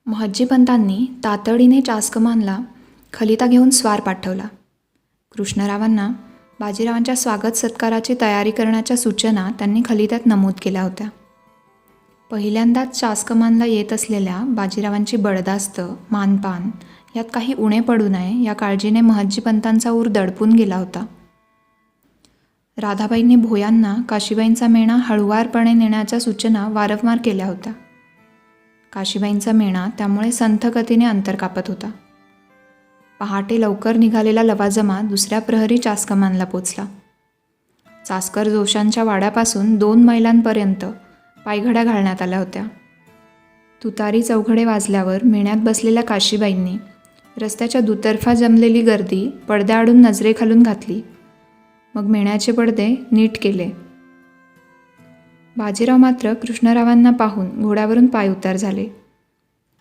महज्जीपंतांनी तातडीने चासकमानला खलिता घेऊन स्वार पाठवला. कृष्णरावांना बाजीरावांच्या स्वागत सत्काराची तयारी करण्याच्या सूचना त्यांनी खलित्यात नमूद केल्या होत्या. पहिल्यांदाच चासकमानला येत असलेल्या बाजीरावांची बडदास्त, मानपान यात काही उणे पडू नये या काळजीने महज्जीपंतांचा ऊर दडपून गेला होता. राधाबाईंनी भोयांना काशीबाईंचा मेणा हळुवारपणे नेण्याच्या सूचना वारंवार केल्या होत्या. काशीबाईंचा मेणा त्यामुळे संथ गतीने अंतर कापत होता. पहाटे लवकर निघालेला लवाजमा दुसऱ्या प्रहरी चासकमानला पोचला. चासकर जोशांच्या वाड्यापासून 2 मैलांपर्यंत पायघड्या घालण्यात आल्या होत्या. तुतारी चौघडे वाजल्यावर मेण्यात बसलेल्या काशीबाईंनी रस्त्याच्या दुतर्फा जमलेली गर्दी पडद्याआडून नजरेखालून घातली. मग मेण्याचे पडदे नीट केले. बाजीराव मात्र कृष्णरावांना पाहून घोड्यावरून पाय उतार झाले.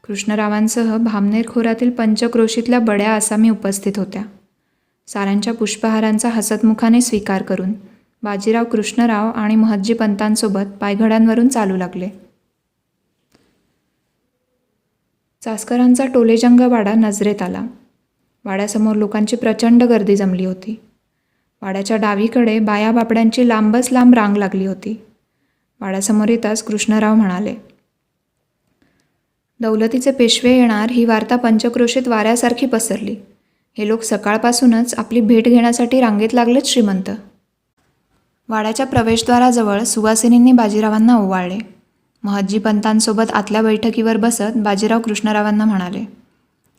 कृष्णरावांसह भामनेर खोऱ्यातील पंचक्रोशीतल्या बड्या आसामी उपस्थित होत्या. साऱ्यांच्या पुष्पहारांचा हसतमुखाने स्वीकार करून बाजीराव कृष्णराव आणि महज्जीपंतांसोबत पायघड्यांवरून चालू लागले. चासकरांचा टोलेजंग वाडा नजरेत आला. वाड्यासमोर लोकांची प्रचंड गर्दी जमली होती. वाड्याच्या डावीकडे बाया बापड्यांची लांबच लांब रांग लागली होती. वाड्यासमोर येताच कृष्णराव म्हणाले, दौलतीचे पेशवे येणार ही वार्ता पंचक्रोशीत वाऱ्यासारखी पसरली. हे लोक सकाळपासूनच आपली भेट घेण्यासाठी रांगेत लागलेच श्रीमंत. वाड्याच्या प्रवेशद्वाराजवळ सुवासिनींनी बाजीरावांना ओवाळले. महज्जीपंतांसोबत आतल्या बैठकीवर बसत बाजीराव कृष्णरावांना म्हणाले,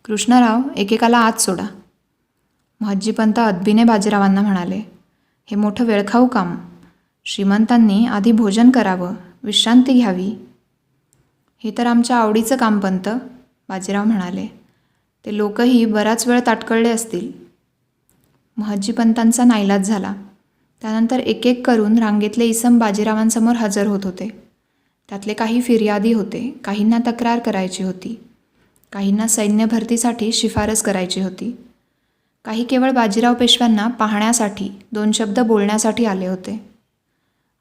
कृष्णराव, एकेकाला आत सोडा. महज्जीपंत अदबीने बाजीरावांना म्हणाले, हे मोठं वेळखाऊ काम. श्रीमंतांनी आधी भोजन करावं, विश्रांती घ्यावी. हे तर आमच्या आवडीचं काम पंत, बाजीराव म्हणाले. ते लोकही बराच वेळ ताटकळले असतील. महज्जीपंतांचा नाईलाज झाला. त्यानंतर एक एक करून रांगेतले इसम बाजीरावांसमोर हजर होत होते. त्यातले काही फिर्यादी होते, काहींना तक्रार करायची होती, काहींना सैन्य भरतीसाठी शिफारस करायची होती. काही केवळ बाजीराव पेशव्यांना पाहण्यासाठी 2 शब्द बोलण्यासाठी आले होते.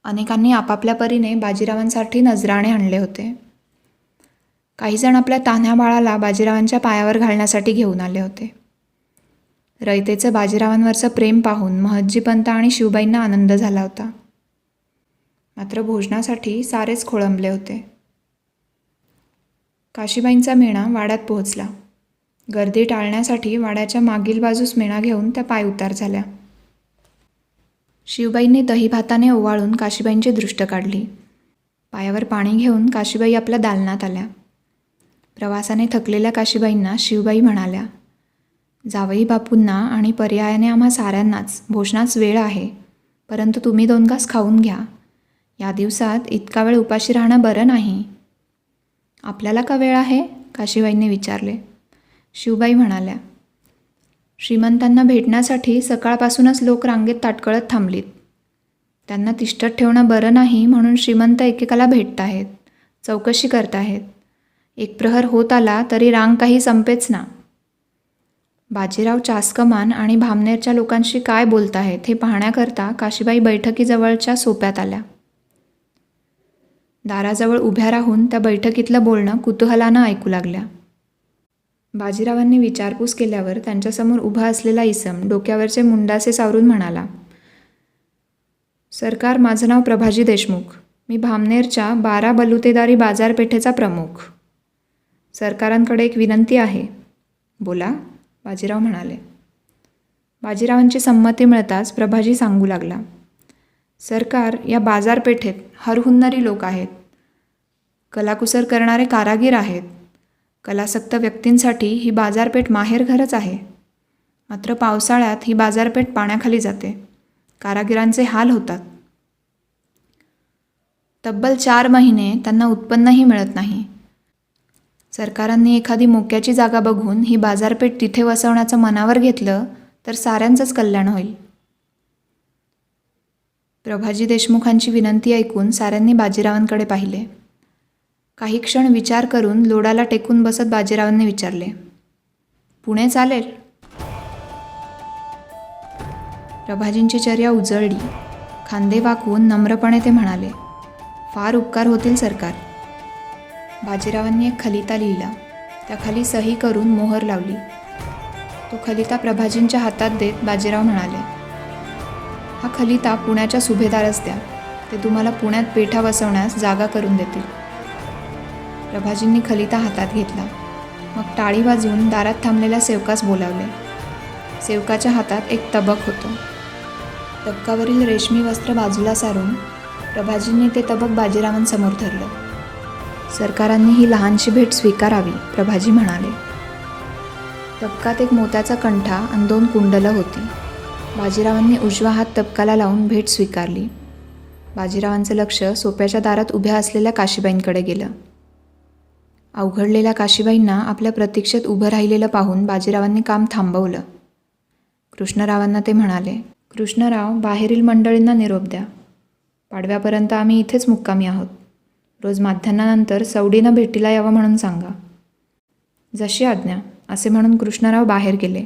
अनेकांनी आपापल्या परीने बाजीरावांसाठी नजराणे आणले होते. काहीजण आपल्या तान्ह्या बाळाला बाजीरावांच्या पायावर घालण्यासाठी घेऊन आले होते. रयतेचं बाजीरावांवरचं प्रेम पाहून महज्जीपंत आणि शिवबाईंना आनंद झाला होता. मात्र भोजनासाठी सारेच खोळंबले होते. काशीबाईंचा मेणा वाड्यात पोहोचला. गर्दी टाळण्यासाठी वाड्याच्या मागील बाजूस मेणा घेऊन त्या पाय उतार झाल्या. शिवबाईंनी दहीभाताने ओवाळून काशीबाईंची दृष्ट काढली. पायावर पाणी घेऊन काशीबाई आपल्या दालनात आल्या. प्रवासाने थकलेल्या काशीबाईंना शिवबाई म्हणाल्या, जावई बापूंना आणि पर्यायाने आम्हा साऱ्यांनाच भोजनाच वेळ आहे, परंतु तुम्ही 2 घास खाऊन घ्या. या दिवसात इतका वेळ उपाशी राहणं बरं नाही. आपल्याला का वेळ आहे? काशीबाईंनी विचारले. शिवबाई म्हणाल्या, श्रीमंतांना भेटण्यासाठी सकाळपासूनच लोक रांगेत ताटकळत थांबलीत. त्यांना तिष्ठत ठेवणं बरं नाही म्हणून श्रीमंत एकेकाला भेटत आहेत, चौकशी करत आहेत. 1 प्रहर होत आला तरी रांग काही संपेच ना. बाजीराव चासकमान आणि भामनेरच्या लोकांशी काय बोलत आहेत हे पाहण्याकरता काशीबाई बैठकीजवळच्या सोप्यात आल्या. दाराजवळ उभ्या राहून त्या बैठकीतलं बोलणं कुतूहलानं ऐकू लागल्या. बाजीरावांनी विचारपूस केल्यावर त्यांच्यासमोर उभा असलेला इसम डोक्यावरचे मुंडासे सावरून म्हणाला, सरकार, माझं नाव प्रभाजी देशमुख. मी भामनेरच्या 12 बलुतेदारी बाजारपेठेचा प्रमुख. सरकारांकडे एक विनंती आहे. बोला, बाजीराव म्हणाले. बाजीरावांची संमती मिळताच प्रभाजी सांगू लागला, सरकार, या बाजारपेठेत हरहुन्नरी लोक आहेत. कलाकुसर करणारे कारागीर आहेत. कलासक्त व्यक्तींसाठी ही बाजारपेठ माहेरघरच आहे. मात्र पावसाळ्यात ही बाजारपेठ पाण्याखाली जाते. कारागिरांचे हाल होतात. तब्बल 4 महिने त्यांना उत्पन्नही मिळत नाही. सरकारांनी एखादी मोक्याची जागा बघून ही बाजारपेठ तिथे वसवण्याचं मनावर घेतलं तर साऱ्यांचंच कल्याण होईल. प्रभाजी देशमुखांची विनंती ऐकून साऱ्यांनी बाजीरावांकडे पाहिले. काही क्षण विचार करून लोडाला टेकून बसत बाजीरावांनी विचारले, पुणे चालेल? प्रभाजींची चर्या उजळली. खांदे वाकवून नम्रपणे ते म्हणाले, फार उपकार होतील सरकार. बाजीरावांनी एक खलिता लिहिला. त्याखाली सही करून मोहर लावली. तो खलिता प्रभाजींच्या हातात देत बाजीराव म्हणाले, हा खलिता पुण्याच्या सुभेदारच द्या. ते तुम्हाला पुण्यात पेठा बसवण्यास जागा करून देतील. प्रभाजींनी खलिता हातात घेतला. मग टाळी वाजवून दारात थांबलेल्या सेवकास बोलावले. सेवकाच्या हातात एक तबक होतं. तबकावरील रेशमी वस्त्र बाजूला सारून प्रभाजींनी ते तबक बाजीरावांसमोर धरलं. सरकारांनी ही लहानशी भेट स्वीकारावी, प्रभाजी म्हणाले. तबकात एक मोत्याचा कंठा आणि 2 कुंडलं होती. बाजीरावांनी उजवा हात तबकाला लावून भेट स्वीकारली. बाजीरावांचं लक्ष सोप्याच्या दारात उभ्या असलेल्या काशीबाईंकडे गेलं. अवघडलेल्या काशीबाईंना आपल्या प्रतीक्षेत उभं राहिलेलं पाहून बाजीरावांनी काम थांबवलं. कृष्णरावांना ते म्हणाले, कृष्णराव, बाहेरील मंडळींना निरोप द्या. पाडव्यापर्यंत आम्ही इथेच मुक्कामी आहोत. रोज माध्यान्हानंतर सवडीनं भेटीला यावं म्हणून सांगा. जशी आज्ञा, असे म्हणून कृष्णराव बाहेर गेले.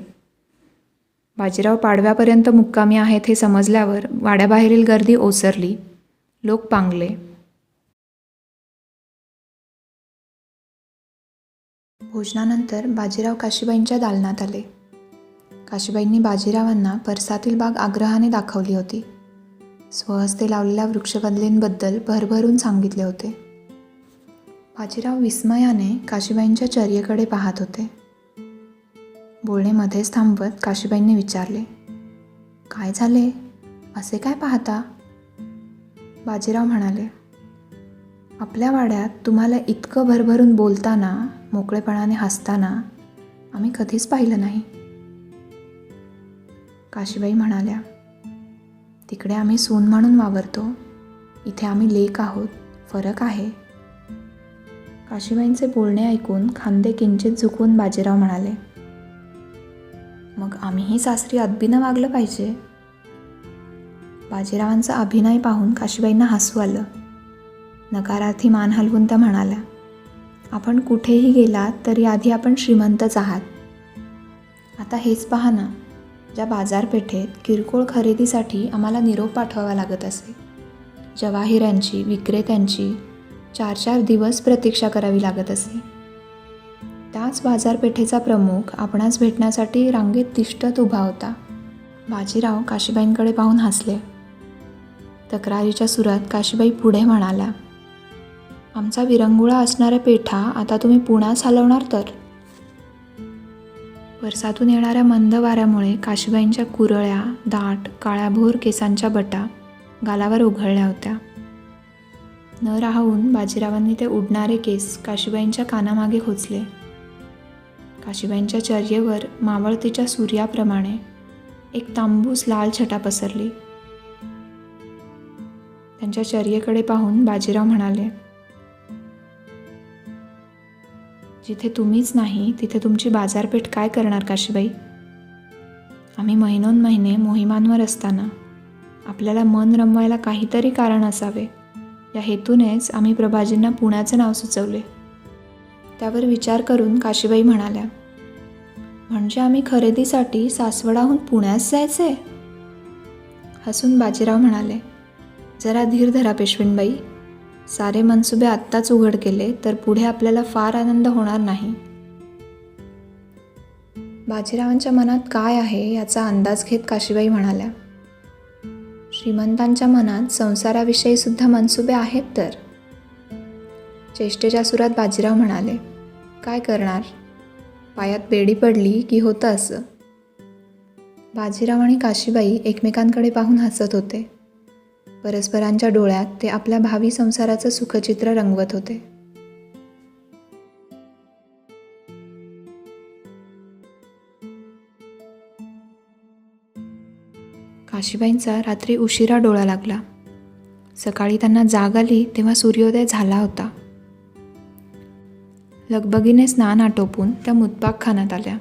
बाजीराव पाडव्यापर्यंत मुक्कामी आहेत हे समजल्यावर वाड्याबाहेरील गर्दी ओसरली. लोक पांगले. भोजनानंतर बाजीराव काशीबाईंच्या दालनात आले. काशीबाईंनी बाजीरावांना परसातील बाग आग्रहाने दाखवली होती. स्वहस्ते लावलेल्या वृक्षकदलींबद्दल भरभरून सांगितले होते. बाजीराव विस्मयाने काशीबाईंच्या चर्येकडे पाहत होते. बोलणे मध्येच थांबवत काशीबाईंनी विचारले, काय झाले? असे काय पाहता? बाजीराव म्हणाले, आपल्या वाड्यात तुम्हाला इतकं भरभरून बोलताना, मोकळेपणाने हसताना आम्ही कधीच पाहिलं नाही. काशीबाई म्हणाल्या, तिकडे आम्ही सून म्हणून वावरतो, इथे आम्ही लेक आहोत, फरक आहे. काशीबाईंचे बोलणे ऐकून खांदे किंचित झुकवून बाजीराव म्हणाले, मग आम्हीही सासरी अदबीनं वागलं पाहिजे. बाजीरावांचा अभिनय पाहून काशीबाईंना हसू आलं. नकारार्थी मान हलवून त्या म्हणाल्या, आपण कुठेही गेलात तरी आधी आपण श्रीमंतच आहात. आता हेच पहा ना, ज्या बाजारपेठेत किरकोळ खरेदीसाठी आम्हाला निरोप पाठवावा लागत असे, जवाहिरांची, विक्रेत्यांची 4-4 दिवस प्रतीक्षा करावी लागत असे, त्याच बाजारपेठेचा प्रमुख आपणास भेटण्यासाठी रांगेत तिष्ठत उभा होता. बाजीराव काशीबाईंकडे पाहून हसले. तक्रारीच्या सुरात काशीबाई पुढे म्हणाल्या, आमचा विरंगुळा असणाऱ्या पेठा आता तुम्ही पुण्यास हलवणार तर? परसातून येणाऱ्या मंद वाऱ्यामुळे काशीबाईंच्या कुरळ्या, दाट, काळ्याभोर केसांच्या बटा गालावर उघळल्या होत्या. न राहून बाजीरावांनी ते उडणारे केस काशीबाईंच्या कानामागे खोचले. काशीबाईंच्या चर्येवर मावळतीच्या सूर्याप्रमाणे एक तांबूस लाल छटा पसरली. त्यांच्या चर्येकडे पाहून बाजीराव म्हणाले, जिथे तुम्हीच नाही तिथे तुमची बाजारपेठ काय करणार काशीबाई? आम्ही महिनोन्महिने मोहिमांवर असताना आपल्याला मन रमवायला काहीतरी कारण असावे, या हेतूनेच आम्ही प्रभाजींना पुण्याचे नाव सुचवले. त्यावर विचार करून काशीबाई म्हणाल्या, म्हणजे आम्ही खरेदीसाठी सासवडाहून पुण्यास जायचे? हसून बाजीराव म्हणाले, जरा धीर धरा पेशवीणबाई, सारे मनसुबे आत्ताच उघड केले तर पुढे आपल्याला फार आनंद होणार नाही. बाजीरावांच्या मनात काय आहे याचा अंदाज घेत काशीबाई म्हणाल्या, श्रीमंतांच्या मनात संसाराविषयी सुद्धा मनसुबे आहेत तर. चेष्टेच्या सुरात बाजीराव म्हणाले, काय करणार, पायात बेडी पडली की होतं असं. बाजीराव आणि काशीबाई एकमेकांकडे पाहून हसत होते. परस्परांच्या डोळ्यात ते आपल्या भावी संसाराचं सुखचित्र रंगवत होते. काशीबाईंचा रात्री उशिरा डोळा लागला. सकाळी त्यांना जाग आली तेव्हा सूर्योदय झाला होता. लगबगीने स्नान आटोपून त्या मुतपाकखान्यात आल्या.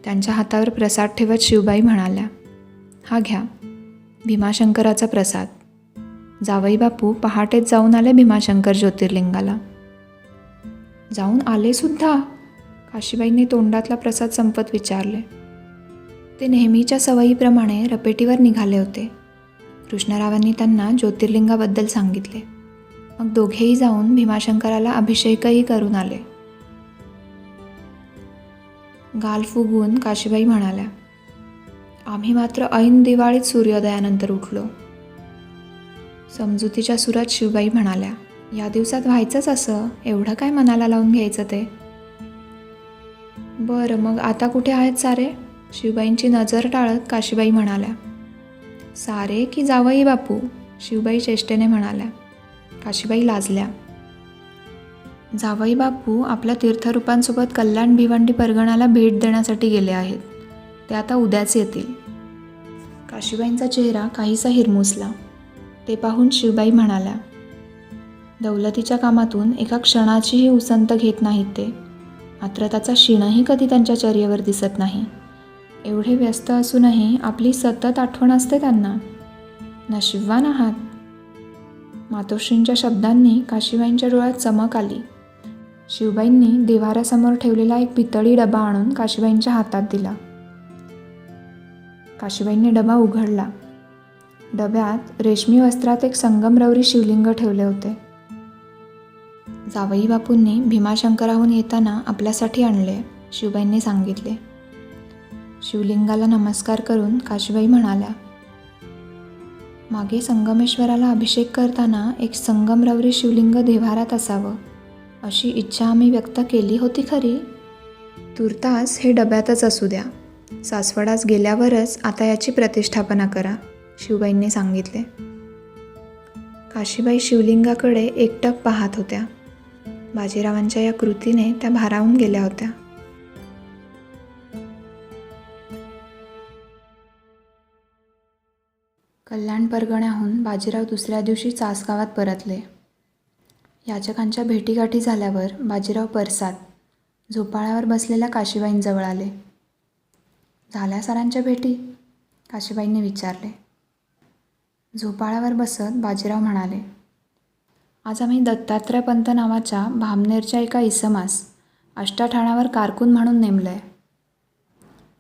त्यांच्या हातावर प्रसाद ठेवत शिवबाई म्हणाल्या, हा घ्या, भीमाशंकराचा प्रसाद. जावई बापू पहाटेच जाऊन आले भीमाशंकर ज्योतिर्लिंगाला. जाऊन आले सुद्धा? काशीबाईंनी तोंडातला प्रसाद संपत विचारले. ते नेहमीच्या सवयीप्रमाणे रपेटीवर निघाले होते. कृष्णरावांनी त्यांना ज्योतिर्लिंगाबद्दल सांगितले. मग दोघेही जाऊन भीमाशंकराला अभिषेकही करून आले. गाल फुगवून काशीबाई म्हणाल्या, आम्ही मात्र ऐन दिवाळीत सूर्योदयानंतर उठलो. समजुतीच्या सुरात शिवबाई म्हणाल्या, या दिवसात व्हायचंच असं, एवढं काय मनाला लावून घ्यायचं ते. बरं मग आता कुठे आहेत सारे? शिवबाईंची नजर टाळत काशीबाई म्हणाल्या. सारे की जावई बापू? शिवबाई चेष्टेने म्हणाल्या. काशीबाई लाजल्या. जावई बापू आपल्या तीर्थरूपांसोबत कल्याण भिवंडी परगणाला भेट देण्यासाठी गेले आहेत. ते आता उद्याच येतील. काशीबाईंचा चेहरा काहीसा हिरमुसला. ते पाहून शिवबाई म्हणाल्या, दौलतीच्या कामातून एका क्षणाचीही उसंत घेत नाहीत ते. मात्र त्याचा शिणही कधी त्यांच्या चर्येवर दिसत नाही. एवढे व्यस्त असूनही आपली सतत आठवण असते त्यांना. नशीबवान आहात. मातोश्रींच्या शब्दांनी काशीबाईंच्या डोळ्यात चमक आली. शिवबाईंनी देव्हाऱ्यासमोर ठेवलेला एक पितळी डबा आणून काशीबाईंच्या हातात दिला. काशीबाईंनी डबा उघडला. डब्यात रेशमी वस्त्रात एक संगमरवरी शिवलिंग ठेवले होते. जावई बापूंनी भीमाशंकराहून येताना आपल्यासाठी आणले, शिवबाईंनी सांगितले. शिवलिंगाला नमस्कार करून काशीबाई म्हणाल्या, मागे संगमेश्वराला अभिषेक करताना एक संगमरवरी शिवलिंग देव्हाऱ्यात असावं अशी इच्छा आम्ही व्यक्त केली होती खरी. तूर्तास हे डब्यातच असू द्या. सासवडास गेल्यावरच आता याची प्रतिष्ठापना करा, शिवबाईंनी सांगितले. काशीबाई शिवलिंगाकडे एकटक पाहत होत्या. बाजीरावांच्या या कृतीने त्या भारावून गेल्या होत्या. कल्याण परगण्याहून बाजीराव दुसऱ्या दिवशी चासगावात परतले. याचकांच्या भेटीगाठी झाल्यावर बाजीराव परसात झोपाळ्यावर बसलेल्या काशीबाईंजवळ आले. झाल्या सरांच्या भेटी? काशीबाईंनी विचारले. झोपाळ्यावर बसत बाजीराव म्हणाले, आज आम्ही दत्तात्रय पंत नावाच्या भामनेरच्या एका इसमास अष्टाठाणावर कारकून म्हणून नेमलंय.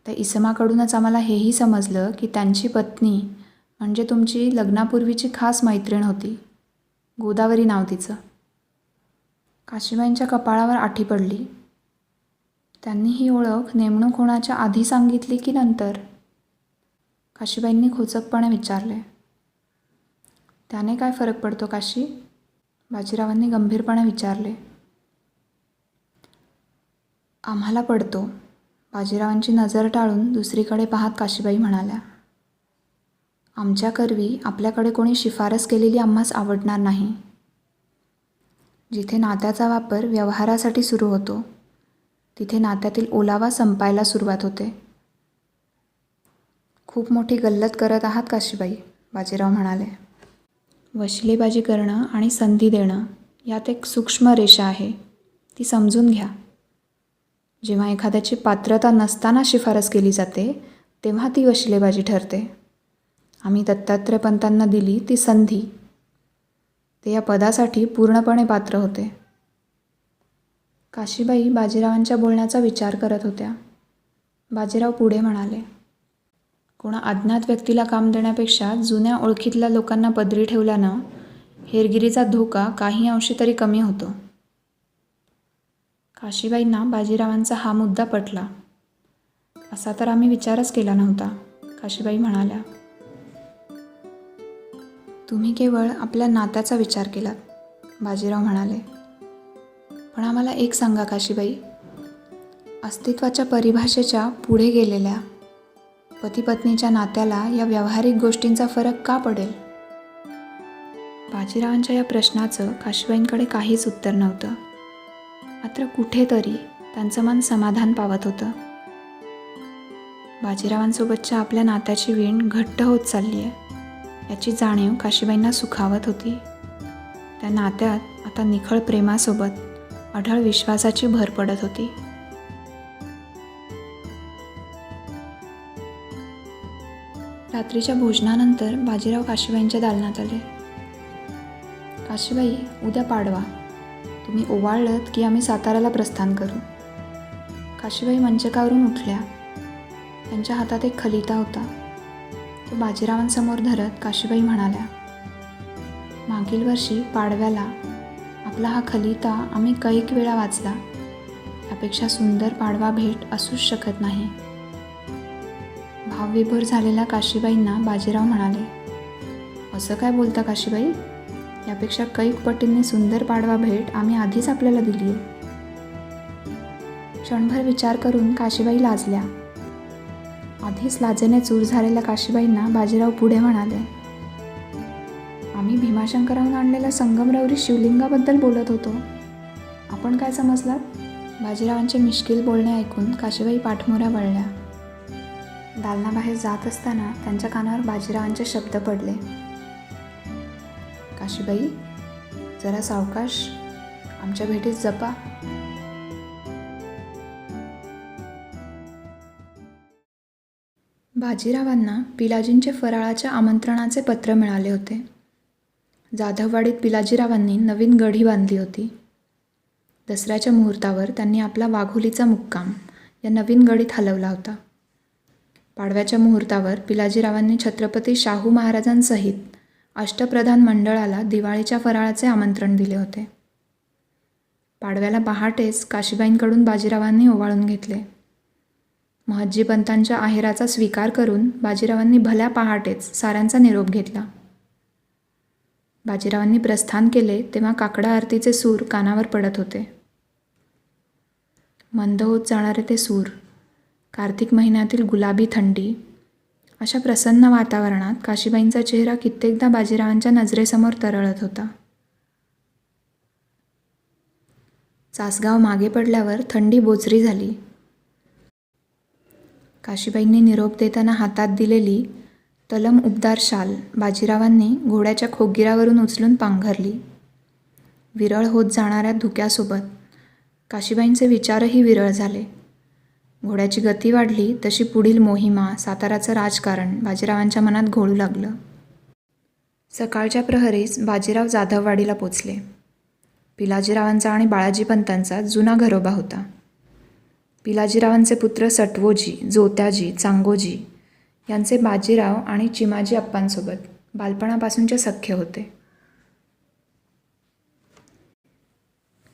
त्या इसमाकडूनच आम्हाला हेही समजलं की त्यांची पत्नी म्हणजे तुमची लग्नापूर्वीची खास मैत्रीण होती. गोदावरी नाव तिचं. काशीबाईंच्या कपाळावर आठी पडली. त्यांनी ही ओळख नेमणूक होण्याच्या आधी सांगितली की नंतर? काशीबाईंनी खोचकपणे विचारले. त्याने काय फरक पडतो काशी? बाजीरावांनी गंभीरपणे विचारले. आम्हाला पडतो. बाजीरावांची नजर टाळून दुसरीकडे पाहत काशीबाई म्हणाल्या, आमच्या करवी आपल्याकडे कोणी शिफारस केलेली आम्हास आवडणार नाही. जिथे नात्याचा वापर व्यवहारासाठी सुरू होतो तिथे नात्यातील ओलावा संपायला सुरुवात होते. खूप मोठी गल्लत करत आहात काशीबाई, बाजीराव म्हणाले. वशिलेबाजी करणं आणि संधी देणं यात एक सूक्ष्म रेषा आहे, ती समजून घ्या. जेव्हा एखाद्याची पात्रता नसताना शिफारस केली जाते तेव्हा ती वशिलेबाजी ठरते. आम्ही दत्तात्रय पंतांना दिली ती संधी. ते या पदासाठी पूर्णपणे पात्र होते. काशीबाई बाजीरावांच्या बोलण्याचा विचार करत होत्या. बाजीराव पुढे म्हणाले, कोणा अज्ञात व्यक्तीला काम देण्यापेक्षा जुन्या ओळखीतल्या लोकांना पदरी ठेवल्यानं हेरगिरीचा धोका काही अंशी तरी कमी होतो. काशीबाईंना बाजीरावांचा हा मुद्दा पटला. असा तर आम्ही विचारच केला नव्हता, काशीबाई म्हणाल्या. तुम्ही केवळ आपल्या नात्याचा विचार केलात, बाजीराव म्हणाले. पण आम्हाला एक सांगा काशीबाई, अस्तित्वाच्या परिभाषेच्या पुढे गेलेल्या पती-पत्नीच्या नात्याला या व्यावहारिक गोष्टींचा फरक का पडेल? बाजीरावांच्या या प्रश्नाचं काशीबाईंकडे काहीच उत्तर नव्हतं. मात्र कुठेतरी त्यांचं मन समाधान पावत होतं. बाजीरावांसोबतच्या आपल्या नात्याची वीण घट्ट होत चालली आहे याची जाणीव काशीबाईंना सुखावत होती. त्या नात्यात आता निखळ प्रेमासोबत अढळ विश्वासाची भर पडत होती. रात्रीच्या भोजनानंतर बाजीराव काशीबाईंच्या दालनात आले. काशीबाई, उद्या पाडवा. तुम्ही ओवाळलत की आम्ही साताऱ्याला प्रस्थान करू. काशीबाई मंचकावरून उठल्या. त्यांच्या हातात एक खलिता होता. तो बाजीरावांसमोर धरत काशीबाई म्हणाल्या, मागील वर्षी पाडव्याला आपला हा खलिता आम्ही कैक वेळा वाचला. यापेक्षा सुंदर पाडवा भेट असूच शकत नाही. भावविभोर झालेल्या काशीबाईंना बाजीराव म्हणाले, असं काय बोलता काशीबाई? यापेक्षा कैक पटींनी सुंदर पाडवा भेट आम्ही आधीच आपल्याला दिली आहे. क्षणभर विचार करून काशीबाई लाजल्या. आधीच लाजेने चूर झालेल्या काशीबाईंना बाजीराव पुढे म्हणाले, आम्ही भीमाशंकराहून आणलेल्या संगमरवरी शिवलिंगाबद्दल बोलत होतो. आपण काय समजलात? बाजीरावांचे मिश्किल बोलणे ऐकून काशीबाई पाठमोऱ्या वळल्या. दालनाबाहेर जात असताना त्यांच्या कानावर बाजीरावांचे शब्द पडले, काशीबाई, जरा सावकाश, आमच्या भेटीत जपा. बाजीरावांना पिलाजींचे फराळाच्या आमंत्रणाचे पत्र मिळाले होते. जाधववाडीत पिलाजीरावांनी नवीन गढी बांधली होती. दसऱ्याच्या मुहूर्तावर त्यांनी आपला वाघोलीचा मुक्काम या नवीन गढीत हलवला होता. पाडव्याच्या मुहूर्तावर पिलाजीरावांनी छत्रपती शाहू महाराजांसहित अष्टप्रधान मंडळाला दिवाळीच्या फराळाचे आमंत्रण दिले होते. पाडव्याला पहाटेच काशीबाईंकडून बाजीरावांनी ओवाळून घेतले. महज्जीपंतांच्या आहेराचा स्वीकार करून बाजीरावांनी भल्या पहाटेच साऱ्यांचा निरोप घेतला. बाजीरावांनी प्रस्थान केले तेव्हा काकडा आरतीचे सूर कानावर पडत होते. मंद होत जाणारे ते सूर, कार्तिक महिन्यातील गुलाबी थंडी, अशा प्रसन्न वातावरणात काशीबाईंचा चेहरा कित्येकदा बाजीरावांच्या नजरेसमोर तरळत होता. चासगाव मागे पडल्यावर थंडी बोचरी झाली. काशीबाईंनी निरोप देताना हातात दिलेली तलम उबदार शाल बाजीरावांनी घोड्याच्या खोगीरावरून उचलून पांघरली. विरळ होत जाणाऱ्या धुक्यासोबत काशीबाईंचे विचारही विरळ झाले. घोड्याची गती वाढली तशी पुढील मोहिमा, साताराचं राजकारण बाजीरावांच्या मनात घोळू लागलं. सकाळच्या प्रहरीच बाजीराव जाधववाडीला पोचले. पिलाजीरावांचा आणि बाळाजीपंतांचा जुना घरोबा होता. पिलाजीरावांचे पुत्र सटवोजी, जोत्याजी, चांगोजी यांचे बाजीराव आणि चिमाजी अप्पांसोबत बालपणापासूनचे सख्य होते.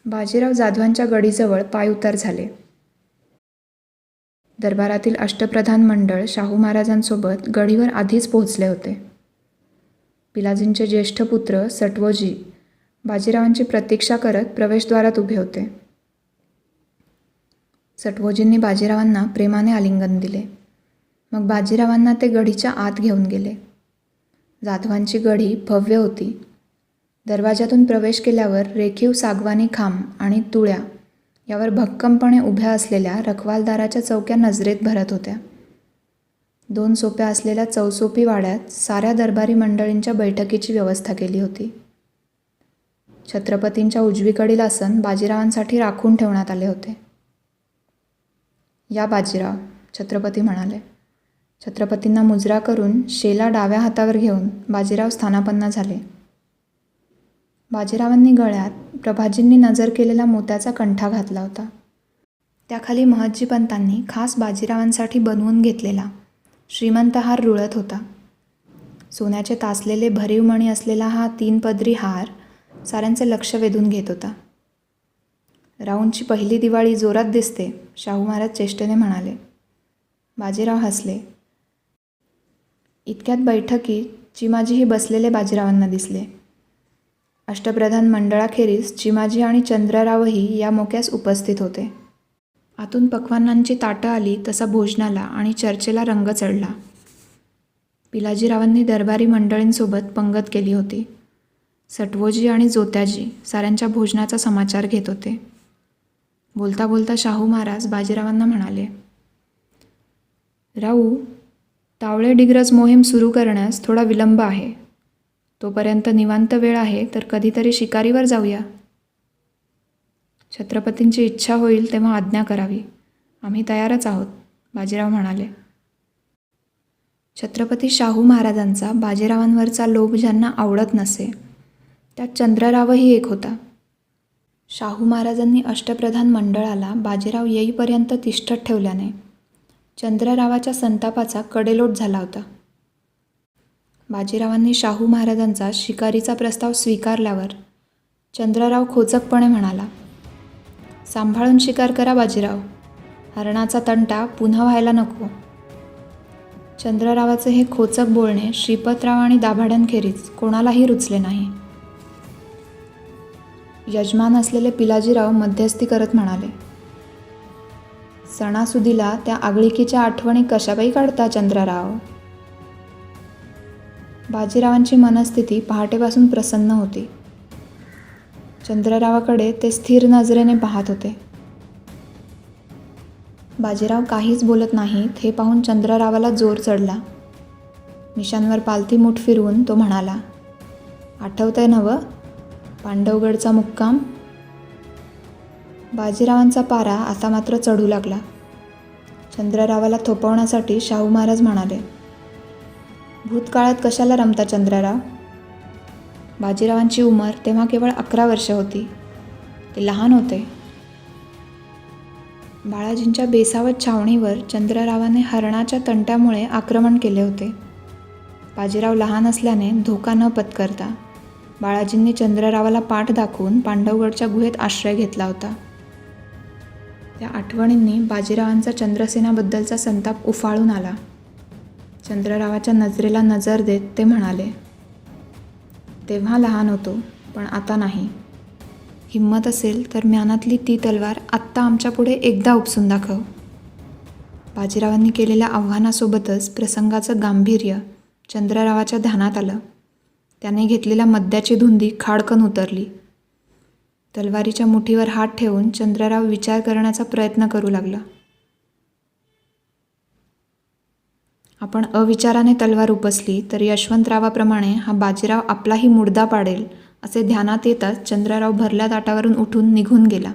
बाजीराव जाधवांच्या गडीजवळ पायउतार झाले. दरबारातील अष्टप्रधान मंडळ शाहू महाराजांसोबत गडीवर आधीच पोहोचले होते. पिलाजींचे ज्येष्ठ पुत्र सटवोजी बाजीरावांची प्रतीक्षा करत प्रवेशद्वारात उभे होते. सटवोजींनी बाजीरावांना प्रेमाने आलिंगन दिले. मग बाजीरावांना ते गढीच्या आत घेऊन गेले. जाधवांची गढी भव्य होती. दरवाजातून प्रवेश केल्यावर रेखीव सागवानी खांब आणि तुळ्या यावर भक्कमपणे उभ्या असलेल्या रखवालदाराच्या चौक्या नजरेत भरत होत्या. 2 सोप्या असलेल्या चौसोपी वाड्यात साऱ्या दरबारी मंडळींच्या बैठकीची व्यवस्था केली होती. छत्रपतींच्या उजवीकडील आसन बाजीरावांसाठी राखून ठेवण्यात आले होते. या बाजीराव, छत्रपती म्हणाले. छत्रपतींना मुजरा करून शेला डाव्या हातावर घेऊन बाजीराव स्थानापन्न झाले. बाजीरावांनी गळ्यात प्रभाजींनी नजर केलेला मोत्याचा कंठा घातला होता. त्याखाली महज्जीपंतांनी खास बाजीरावांसाठी बनवून घेतलेला श्रीमंत हार रुळत होता. सोन्याचे तासलेले भरीव मणी असलेला हा 3 पदरी हार साऱ्यांचे लक्ष वेधून घेत होता. राऊंडची पहिली दिवाळी जोरात दिसते, शाहू महाराज चेष्टेने म्हणाले. बाजीराव हसले. इतक्यात बैठकीत चिमाजीही बसलेले बाजीरावांना दिसले. अष्टप्रधान मंडळाखेरीज चिमाजी आणि चंद्ररावही या मोक्यास उपस्थित होते. आतून पक्वान्नांची ताटं आली तसा भोजनाला आणि चर्चेला रंग चढला. पिलाजीरावांनी दरबारी मंडळींसोबत पंगत केली होती. सटवोजी आणि जोत्याजी साऱ्यांच्या भोजनाचा समाचार घेत होते. बोलता बोलता शाहू महाराज बाजीरावांना म्हणाले, राऊ, तावळे डिग्रज मोहीम सुरू करण्यास थोडा विलंब आहे. तोपर्यंत निवांत वेळ आहे तर कधीतरी शिकारीवर जाऊया. छत्रपतींची इच्छा होईल तेव्हा आज्ञा करावी. आम्ही तयारच आहोत, बाजीराव म्हणाले. छत्रपती शाहू महाराजांचा बाजीरावांवरचा लोभ ज्यांना आवडत नसे त्यात चंद्ररावही एक होता. शाहू महाराजांनी अष्टप्रधान मंडळाला बाजीराव येईपर्यंत तिष्ठत ठेवल्याने चंद्ररावाच्या संतापाचा कडेलोट झाला होता. बाजीरावांनी शाहू महाराजांचा शिकारीचा प्रस्ताव स्वीकारल्यावर चंद्रराव खोचकपणे म्हणाला, सांभाळून शिकार करा बाजीराव, हरणाचा तंटा पुन्हा व्हायला नको. चंद्ररावाचे हे खोचक बोलणे श्रीपतराव आणि दाभाड्यांखेरीज कोणालाही रुचले नाही. यजमान असलेले पिलाजीराव मध्यस्थी करत म्हणाले, सणासुदीला त्या आगळिकीच्या आठवणी कशाबाई काढता चंद्रराव. बाजीरावांची मनस्थिती पहाटेपासून प्रसन्न होती. चंद्ररावाकडे ते स्थिर नजरेने पाहत होते. बाजीराव काहीच बोलत नाहीत हे पाहून चंद्ररावाला जोर चढला. मिशांवर पालथी मूठ फिरवून तो म्हणाला, आठवतंय नवं पांडवगडचा मुक्काम. बाजीरावांचा पारा आता मात्र चढू लागला. चंद्ररावाला थोपवण्यासाठी शाहू महाराज म्हणाले, भूतकाळात कशाला रमता चंद्रराव. बाजीरावांची उमर तेव्हा केवळ 11 वर्ष होती. ते लहान होते. बाळाजींच्या बेसावत छावणीवर चंद्ररावाने हरणाच्या तंट्यामुळे आक्रमण केले होते. बाजीराव लहान असल्याने धोका न पत्करता बाळाजींनी चंद्ररावाला पाठ दाखवून पांडवगडच्या गुहेत आश्रय घेतला होता. त्या आठवणींनी बाजीरावांचा चंद्रसेनाबद्दलचा संताप उफाळून आला. चंद्ररावाच्या नजरेला नजर देत ते म्हणाले, तेव्हा लहान होतो, पण आता नाही. हिंमत असेल तर म्यानातली ती तलवार आत्ता आमच्यापुढे एकदा उपसून दाखव. बाजीरावांनी केलेल्या आव्हानासोबतच प्रसंगाचं गांभीर्य चंद्ररावाच्या ध्यानात आलं. त्याने घेतलेल्या मद्याची धुंदी खाडकन उतरली. तलवारीच्या मुठीवर हात ठेवून चंद्रराव विचार करण्याचा प्रयत्न करू लागला. आपण अविचाराने तलवार उपसली तर यशवंतरावाप्रमाणे हा बाजीराव आपलाही मुर्दा पाडेल असे ध्यानात येताच चंद्रराव भरल्या ताटावरून उठून निघून गेला.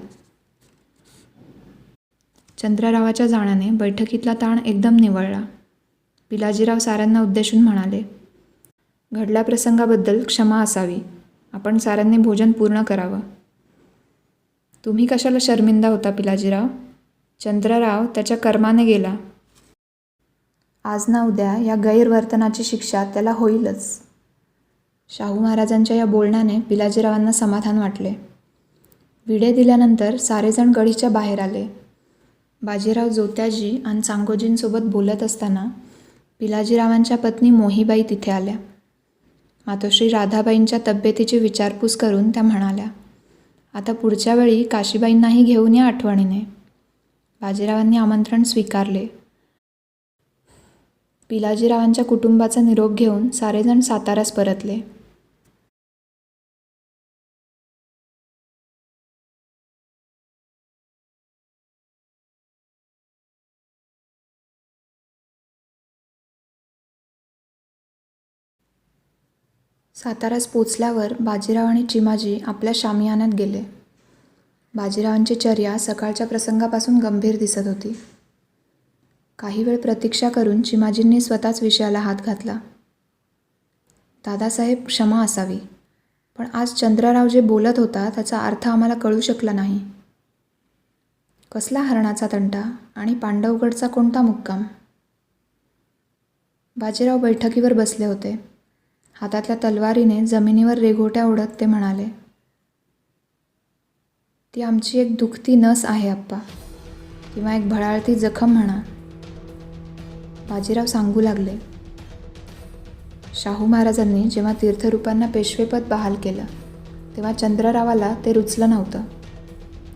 चंद्ररावाच्या जाण्याने बैठकीतला ताण एकदम निवळला. पिलाजीराव साऱ्यांना उद्देशून म्हणाले, घडल्या प्रसंगाबद्दल क्षमा असावी. आपण साऱ्यांनी भोजन पूर्ण करावं. तुम्ही कशाला शर्मिंदा होता पिलाजीराव. चंद्रराव त्याच्या कर्माने गेला. आज ना उद्या या गैरवर्तनाची शिक्षा त्याला होईलच. शाहू महाराजांच्या या बोलण्याने पिलाजीरावांना समाधान वाटले. विडे दिल्यानंतर सारेजण गडीच्या बाहेर आले. बाजीराव जोत्याजी आणि चांगोजींसोबत बोलत असताना पिलाजीरावांच्या पत्नी मोहीबाई तिथे आल्या. मातोश्री राधाबाईंच्या तब्येतीची विचारपूस करून त्या म्हणाल्या, आता पुढच्या वेळी काशीबाईंनाही घेऊन या आठवणीने. बाजीरावांनी आमंत्रण स्वीकारले. पिलाजीरावांच्या कुटुंबाचा निरोप घेऊन सारेजण साताऱ्यास परतले. साताऱ्यास पोचल्यावर बाजीराव आणि चिमाजी आपल्या शामियान्यात गेले. बाजीरावांची चर्या सकाळच्या प्रसंगापासून गंभीर दिसत होती. काही वेळ प्रतीक्षा करून चिमाजींनी स्वतःच विषयाला हात घातला. दादासाहेब, क्षमा असावी, पण आज चंद्रराव जे बोलत होता त्याचा अर्थ आम्हाला कळू शकला नाही. कसला हरणाचा तंटा आणि पांडवगडचा कोणता मुक्काम. बाजीराव बैठकीवर बसले होते. हातातल्या तलवारीने जमिनीवर रेघोट्या ओढत ते म्हणाले, ती आमची एक दुखती नस आहे आप्पा, किंवा एक भडाळती जखम म्हणा. बाजीराव सांगू लागले, शाहू महाराजांनी जेव्हा तीर्थरूपांना पेशवेपद बहाल केलं तेव्हा चंद्ररावाला ते रुचलं नव्हतं.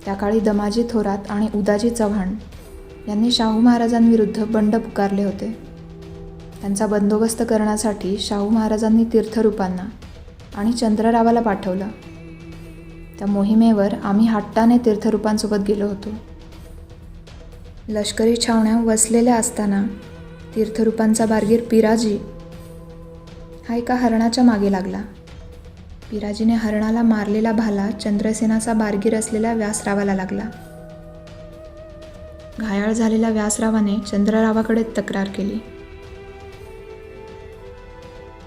त्या काळी दमाजी थोरात आणि उदाजी चव्हाण यांनी शाहू महाराजांविरुद्ध बंड पुकारले होते. त्यांचा बंदोबस्त करण्यासाठी शाहू महाराजांनी तीर्थरूपांना आणि चंद्ररावाला पाठवलं. त्या मोहिमेवर आम्ही हट्टाने तीर्थरूपांसोबत गेलो होतो. लष्करी छावण्या वसलेल्या असताना तीर्थरूपांचा बारगीर पिराजी हा एका हरणाच्या मागे लागला. पिराजीने हरणाला मारलेला भाला चंद्रसेनाचा बारगीर असलेल्या व्यासरावाला लागला. घायाळ झालेल्या व्यासरावाने चंद्ररावाकडे तक्रार केली.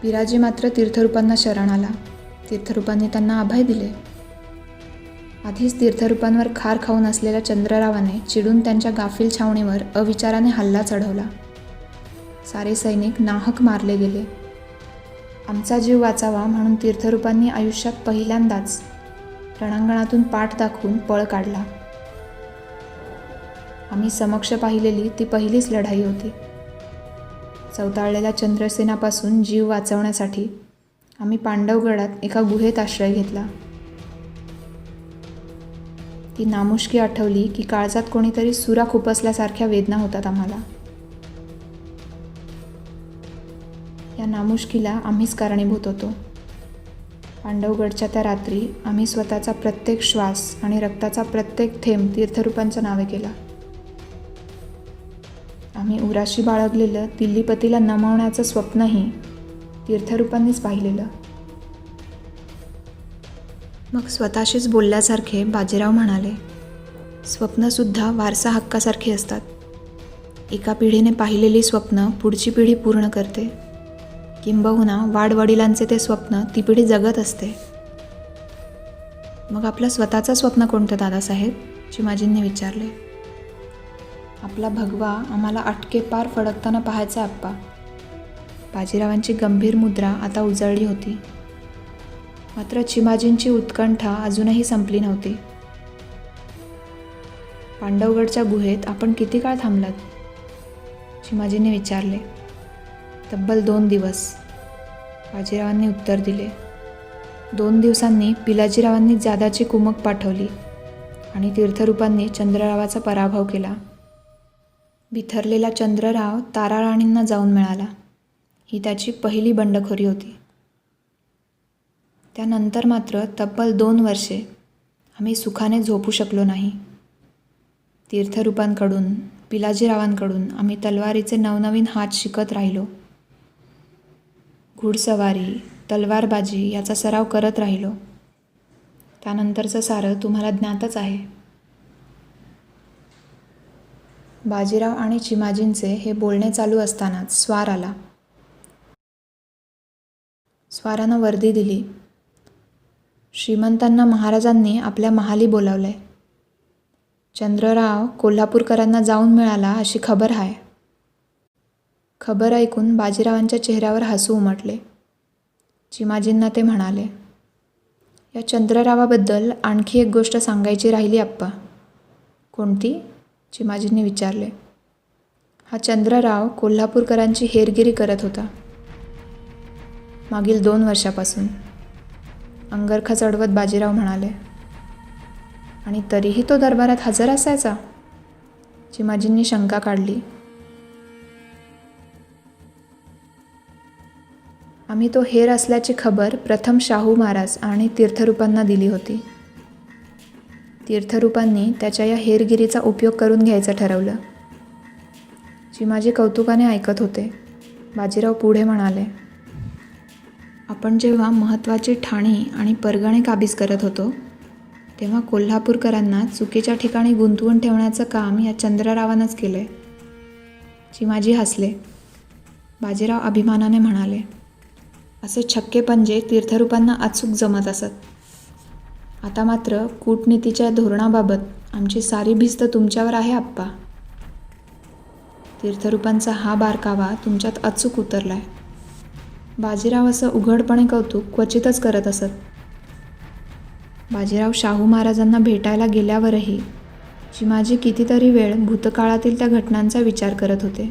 पिराजी मात्र तीर्थरूपांना शरण आला. तीर्थरूपांनी त्यांना अभय दिले. आधीच तीर्थरूपांवर खार खाऊन असलेल्या चंद्ररावाने चिडून त्यांच्या गाफील छावणीवर अविचाराने हल्ला चढवला. सारे सैनिक नाहक मारले गेले. आमचा जीव वाचावा म्हणून तीर्थरूपांनी आयुष्यात पहिल्यांदाच रणांगणातून पाठ दाखवून पळ काढला. आम्ही समक्ष पाहिलेली ती पहिलीच लढाई होती. चवताळलेल्या चंद्रसेनापासून जीव वाचवण्यासाठी आम्ही पांडवगडात एका गुहेत आश्रय घेतला. ती नामुष्की आठवली की काळजात कोणीतरी सुरा खुपसल्यासारख्या वेदना होतात आम्हाला. या नामुष्कीला आम्हीच कारणीभूत होतो. पांडवगडच्या त्या रात्री आम्ही स्वतःचा प्रत्येक श्वास आणि रक्ताचा प्रत्येक थेंब तीर्थरूपांच्या नावे केला. आम्ही उराशी बाळगलेलं दिल्लीपतीला नमवण्याचं स्वप्नही तीर्थरूपांनीच पाहिलेलं. मग स्वतःशीच बोलल्यासारखे बाजीराव म्हणाले, स्वप्नसुद्धा वारसा हक्कासारखी असतात. एका पिढीने पाहिलेली स्वप्न पुढची पिढी पूर्ण करते. किंबहुना वाडवडिलांचे ते स्वप्न ती पिढी जगत असते. मग आपलं स्वतःचं स्वप्न कोणतं दादासाहेब? चिमाजींनी विचारले. आपला भगवा आम्हाला अटकेपार फडकताना पाहायचा आप्पा. बाजीरावांची गंभीर मुद्रा आता उजळली होती. मात्र चिमाजींची उत्कंठा अजूनही संपली नव्हती. पांडवगडच्या गुहेत आपण किती काळ थांबलात? चिमाजींनी विचारले. तब्बल 2 दिवस, बाजीरावांनी उत्तर दिले. 2 दिवसांनी पिलाजीरावांनी जादाची कुमक पाठवली आणि तीर्थरूपांनी चंद्ररावाचा पराभव केला. बिथरलेला चंद्रराव ताराराणींना जाऊन मिळाला. ही त्याची पहिली बंडखोरी होती. त्यानंतर मात्र तब्बल 2 वर्षे आम्ही सुखाने झोपू शकलो नाही. तीर्थरूपांकडून, पिलाजीरावांकडून आम्ही तलवारीचे नवनवीन हात शिकत राहिलो. घुडसवारी, तलवारबाजी याचा सराव करत राहिलो. त्यानंतरचं सारं तुम्हाला ज्ञातच आहे. बाजीराव आणि चिमाजींचे हे बोलणे चालू असतानाच स्वार आला. स्वारानं वर्दी दिली. श्रीमंतांना महाराजांनी आपल्या महाली बोलावलंय. चंद्रराव कोल्हापूरकरांना जाऊन मिळाला अशी खबर आहे. खबर ऐकून बाजीरावांच्या चेहऱ्यावर हसू उमटले. चिमाजींना ते म्हणाले, या चंद्ररावाबद्दल आणखी एक गोष्ट सांगायची राहिली आप्पा. कोणती? चिमाजींनी विचारले. हा चंद्रराव कोल्हापूरकरांची हेरगिरी करत होता. मागील 2 वर्षापासून, अंगरखा चढवत बाजीराव म्हणाले. आणि तरीही तो दरबारात हजर असायचा? चिमाजींनी शंका काढली. आम्ही तो हेर असल्याची खबर प्रथम शाहू महाराज आणि तीर्थरूपांना दिली होती. तीर्थरूपांनी त्याच्या या हेरगिरीचा उपयोग करून घ्यायचं ठरवलं. चिमाजी कौतुकाने ऐकत होते. बाजीराव पुढे म्हणाले, आपण जेव्हा महत्त्वाची ठाणी आणि परगणे काबीज करत होतो तेव्हा कोल्हापूरकरांना चुकीच्या ठिकाणी गुंतवून ठेवण्याचं काम या चंद्ररावानंच केलंय. चिमाजी हसले. बाजीराव अभिमानाने म्हणाले, असे छक्के पंजे तीर्थरूपांना अचूक जमत असत. आता मात्र कूटनीतीच्या धोरणाबाबत आमची सारी भिस्त तुमच्यावर आहे आप्पा. तीर्थरूपांचा हा बारकावा तुमच्यात अचूक उतरलाय. बाजीराव असं उघडपणे कौतुक क्वचितच करत असत. बाजीराव शाहू महाराजांना भेटायला गेल्यावरही चिमाजी कितीतरी वेळ भूतकाळातील त्या घटनांचा विचार करत होते.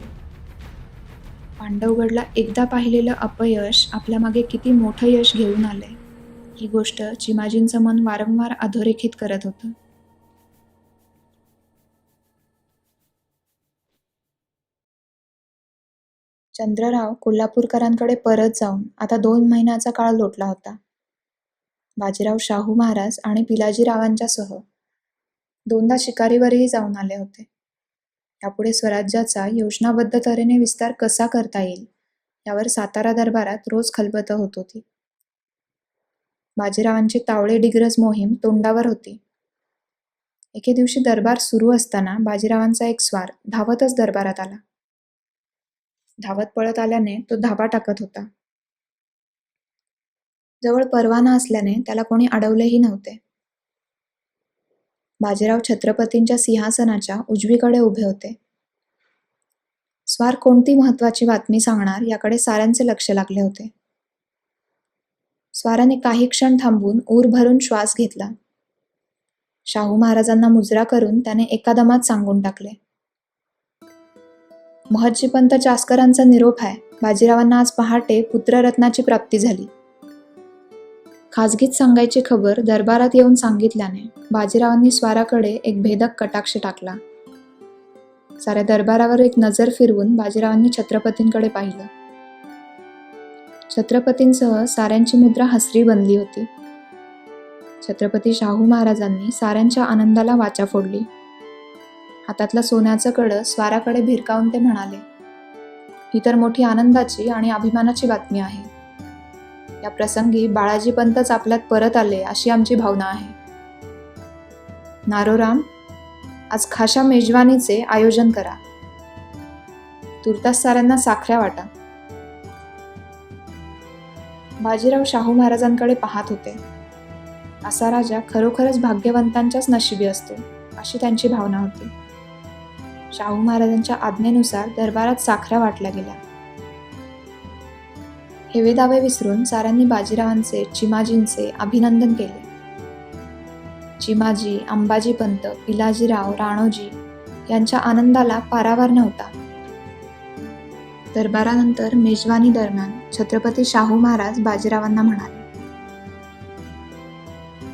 पांडवगडला एकदा पाहिलेलं अपयश आपल्यामागे किती मोठं यश घेऊन आलंय, ही गोष्ट चिमाजींचं मन वारंवार अधोरेखित करत होतं. चंद्रराव कोल्हापूरकरांकडे परत जाऊन आता 2 महिन्याचा काळ लोटला होता. बाजीराव शाहू महाराज आणि पिलाजीरावांच्यासह 2दा शिकारीवरही जाऊन आले होते. यापुढे स्वराज्याचा योजनाबद्ध तऱ्हेने विस्तार कसा करता येईल यावर सातारा दरबारात रोज खलबतं होत होती. बाजीरावांची तावडे डिग्रज मोहीम तोंडावर होती. एके दिवशी दरबार सुरू असताना बाजीरावांचा एक स्वार धावतच दरबारात आला. धावत पळत आल्याने तो धाबा टाकत होता. जवळ परवाना असल्याने त्याला कोणी अडवलेही नव्हते. बाजीराव छत्रपतींच्या सिंहासनाच्या उजवीकडे उभे होते. स्वार कोणती महत्वाची बातमी सांगणार याकडे साऱ्यांचे लक्ष लागले होते. स्वाराने काही क्षण थांबून ऊर भरून श्वास घेतला. शाहू महाराजांना मुजरा करून त्याने एका दमात सांगून टाकले, महर्षीपंत चासकरांचा निरोप आहे. बाजीरावांना आज पहाटे पुत्ररत्नाची प्राप्ती झाली. खाजगीत सांगायची खबर दरबारात येऊन सांगितल्याने बाजीरावांनी स्वाराकडे एक भेदक कटाक्ष टाकला. साऱ्या दरबारावर एक नजर फिरवून बाजीरावांनी छत्रपतींकडे पाहिलं. छत्रपतींसह साऱ्यांची मुद्रा हसरी बनली होती. छत्रपती शाहू महाराजांनी साऱ्यांच्या आनंदाला वाचा फोडली. हातातलं सोन्याचं कड स्वाराकडे भिरकावून ते म्हणाले, ही तर मोठी आनंदाची आणि अभिमानाची बातमी आहे. या प्रसंगी बाळाजी पंतच आपल्यात परत आले अशी आमची भावना आहे. नारोराम, आज खाशा मेजवानीचे आयोजन करा. तुर्तास साऱ्यांना साखऱ्या वाटा. बाजीराव शाहू महाराजांकडे पाहत होते. असा राजा खरोखरच भाग्यवंतांच्याच नशिबी असतो अशी त्यांची भावना होती. शाहू महाराजांच्या आज्ञेनुसार दरबारात साखऱ्या वाटल्या गेल्या. हेवे दावे विसरून साऱ्यांनी बाजीरावांचे, चिमाजींचे अभिनंदन केले. चिमाजी, अंबाजी पंत, पिलाजीराव, राणोजी यांच्या आनंदाला पारावार नव्हता. दरबारानंतर मेजवानी दरम्यान छत्रपती शाहू महाराज बाजीरावांना म्हणाले,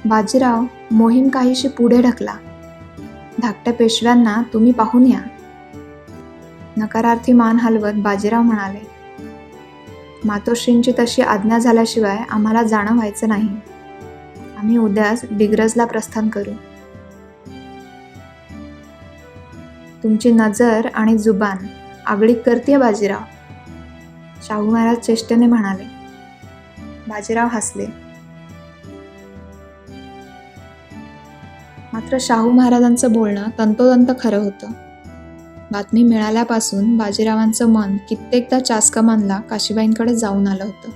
बाजीराव, मोहीम काहीशी पुढे ढकला. धाकट्या पेशव्यांना तुम्ही पाहून या. नकारार्थी मान हलवत बाजीराव म्हणाले, मातोश्रींची तशी आज्ञा झाल्याशिवाय आम्हाला जाणं व्हायचं नाही. आम्ही उद्याच डिग्रजला प्रस्थान करू. तुमची नजर आणि जुबान आगळीक करतेय बाजीराव, शाहू महाराज चेष्टेने म्हणाले. बाजीराव हसले. मात्र शाहू महाराजांचं बोलणं तंतोतंत खरं होतं. बातमी मिळाल्यापासून बाजीरावांचं मन कित्येकदा चासकमानला काशीबाईंकडे जाऊन आलं होतं.